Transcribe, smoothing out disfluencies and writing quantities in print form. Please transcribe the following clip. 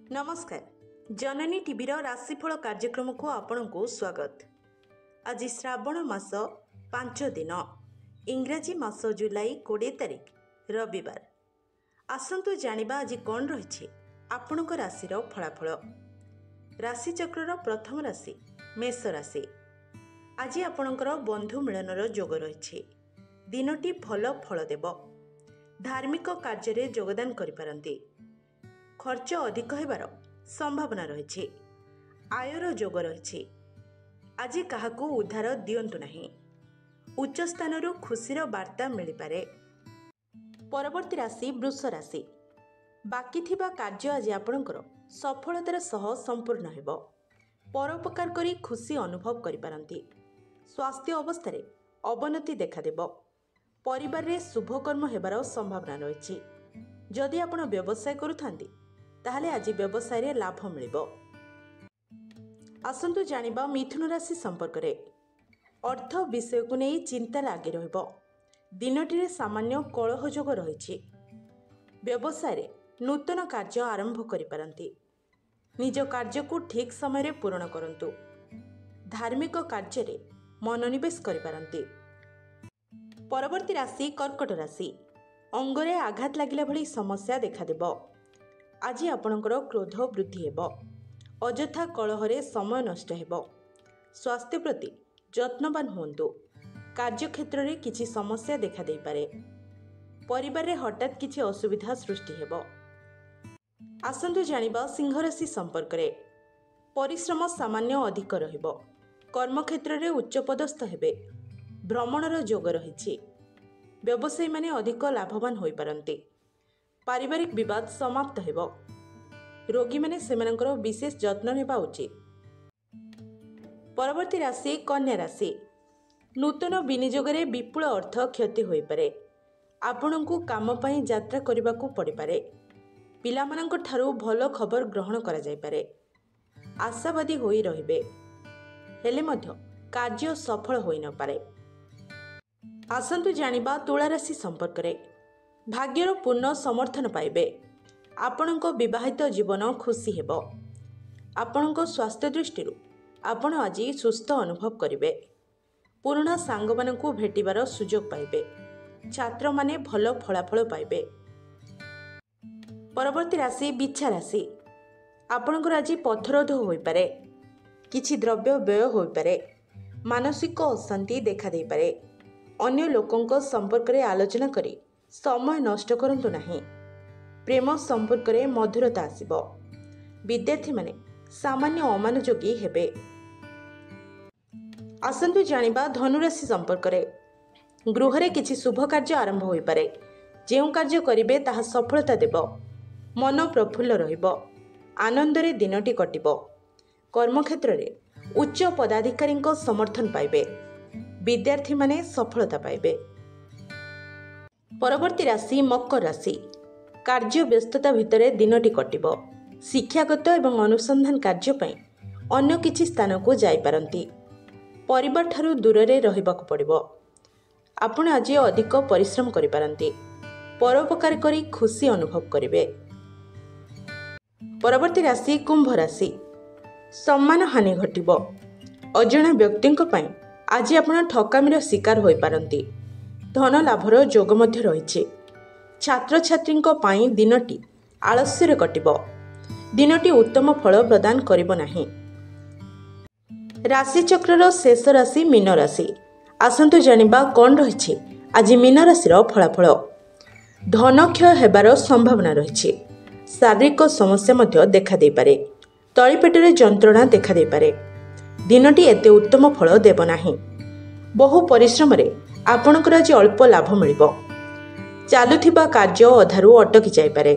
नमस्कार जननी टीवी राशिफल कार्यक्रम को आपण को स्वागत। आज श्रावण मास 5 दिन इंग्राजी मास जुलाई 20 तारिख रविवार। आसंतु जानिबा आज कौन रही आपण राशि फलाफल। राशिचक्र प्रथम राशि मेष राशि। आज आपणकर बंधु मिलनर जोग रही। दिनटी भल फल देव। धार्मिक कार्य योगदान करिपारंती। खर्च अधिक होबार संभावना रही। आयर जोग रही। आज काहाकू उधार दियंतु नहीं। उच्च स्थानरू खुशीर वार्ता मिल पारे। परवर्ती राशि वृष राशि। बाकी थिबा कार्य आज आपणकर सफलतार सह संपूर्ण हेबो। परोपकार करी खुशी अनुभव करि पारंती। स्वास्थ्य अवस्था रे अवनति देखा देबो। परिवार रे शुभकर्म हेबार संभावना रही। जदि आपण व्यवसाय करूथांती ताहले आज व्यवसाय रे लाभ मिलिबो। आसंतु जानिबा मिथुन राशि संपर्क रे। अर्थ विषय को नहीं चिंता लागी रहिबो। दिनटी रे सामान्य कलह जोग रही। व्यवसाय रे नूतन कार्य आरंभ करि पारंती। निज कार्य को ठीक समय रे पूर्ण करंतु। धार्मिक कार्य रे मनोनिवेश करि पारंती। परवर्ती राशि कर्कट राशि। अंगरे आघात लागिला भली समस्या देखा देबो। आज आपणकर क्रोध वृद्धि हेबो। अजथा कलहरे समय नष्ट हेबो। स्वास्थ्य प्रति जत्नवान हुंतु। कार्यक्षेत्र रे किछि समस्या देखा देई पारे। परिवार रे हठात किछि असुविधा सृष्टि हेबो। आसंतु जानिबा सिंह राशि संपर्क रे। परिश्रम सामान्य अधिक रहिबो। कर्मक्षेत्र रे उच्च पदस्थ हेबे। भ्रमणर जोग रहिछि। व्यवसायी माने अधिक लाभवान होई पारंती। पारिवारिक विवाद समाप्त हेबो। रोगी माने सेमानकर विशेष जत्न नेबा उचित। परवर्ती राशि कन्या राशि। नूतन विनियोग रे विपुल अर्थ क्षति होई पारे। आपणଙ୍କୁ काम पई यात्रा करबाकू पड़ि पारे। पिलामानंक ठारू भल खबर ग्रहण करा जाय पारे। आशावादी होई रहिबे हेले मध्य कार्य सफल होई न पारे। आसंतु जानिबा तुला राशि संपर्क रे। भाग्यर पूर्ण समर्थन पाइबे। आपणଙ୍କ विवाहित जीवन खुशी हेबो। आपणଙ୍କ स्वास्थ्य दृष्टि आपण आज सुस्थ अनुभव करिवे। पुराना सांग मानकू भेटिबार सुजोग पाइबे। छात्र माने भल फलाफल पाइबे। परवर्ती राशि बिच्छा राशि। आपणकर आज पथरोध होई पारे। किछि द्रव्य व्यय होई पारे। मानसिक अशांति देखा देई पारे। अन्य लोकंक संपर्क रे आलोचना करी समय नष्ट करंतु नहीं। प्रेम संपर्क रे मधुरता आसिबो। विद्यार्थी माने सामान्य अमानयोगी हेबे। आसंतु जानिबा धनुराशि संपर्क रे। गृह रे किछि शुभ कार्य आरंभ होई पारे। जेउ कार्य करिवे ताहा सफलता देबो। मन प्रफुल्ल रहिबो। आनंद रे दिनटी कटिबो। कर्मक्षेत्र रे उच्च पदाधिकारी समर्थन पाइबे। विद्यार्थी माने सफलता पाइबे। परवर्ती राशि मकर राशि। कार्य व्यस्तता भितरे दिनटी कटिबो। शिक्षागत एवं अनुसंधान कार्य पई अन्य किछि स्थान को जाई पारंती। परिवार ठारू दूर रे रहिबाकू पड़िबो। आपण आज अधिक परिश्रम करि पारंती। परोपकार करी खुशी अनुभव करिवे। परवर्ती राशि कुंभ राशि। सम्मान हानि घटिबो। अजणा व्यक्तिंक पई आज आपण ठकामीर शिकार होई पारंती। धन लाभर जोग मध्य रही। छात्र छात्रींक पाई दिनटी आलस्य कटिबो। दिनटी उत्तम फल प्रदान करिबो नाही। राशिचक्र शेष राशि मीन राशि। आसंतु जानिबा कौन रही आज मीन राशि फलाफल। धन क्षय हेबार संभावना रही। शारीरिक समस्या मध्य देखा दे पारे। तळीपेटरे जंत्रणा देखा दे पारे। दिनटी एते उत्तम फल देब नाही। बहु परिश्रम रे आपणकर आज अल्प लाभ मिलिबो। चालुथिबा कार्य अधारू अटकी जाय पारे।